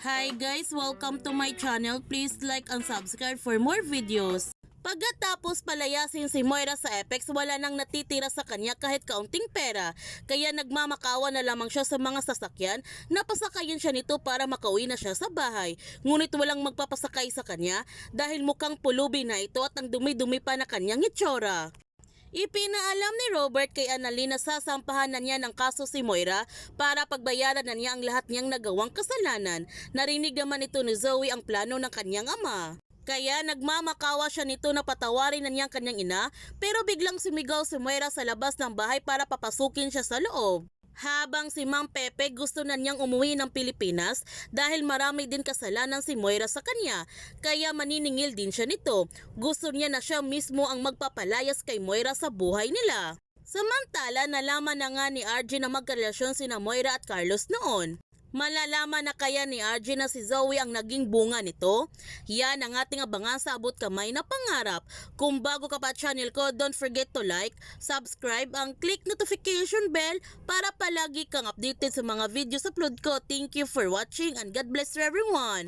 Hi guys! Welcome to my channel. Please like and subscribe for more videos. Pagkatapos palayasin si Moira sa Apex, wala nang natitira sa kanya kahit kaunting pera. Kaya nagmamakawa na lamang siya sa mga sasakyan na pasakayin siya nito para makauwi na siya sa bahay. Ngunit walang magpapasakay sa kanya dahil mukhang pulubi na ito at ang dumi-dumi pa na kanyang itsura. Ipinaalam ni Robert kay Annalyn na sasampahan na niya ng kaso si Moira para pagbayaran na niya ang lahat niyang nagawang kasalanan. Narinig naman ito ni Zoe ang plano ng kanyang ama. Kaya nagmamakawa siya nito na patawarin na niya ang kanyang ina, pero biglang sumigaw si Moira sa labas ng bahay para papasukin siya sa loob. Habang si Mang Pepe gusto na niyang umuwi ng Pilipinas dahil marami din kasalanan si Moira sa kanya, kaya maniningil din siya nito. Gusto niya na siya mismo ang magpapalayas kay Moira sa buhay nila. Samantala, nalaman na nga ni RJ na magkarelasyon sina Moira at Carlos noon. Malalaman na kaya ni RJ na si Zoe ang naging bunga nito? Yan ang ating abangan sa abot kamay na pangarap. Kung bago ka pa channel ko, don't forget to like, subscribe, and click notification bell para palagi kang updated sa mga videos upload ko. Thank you for watching and God bless everyone!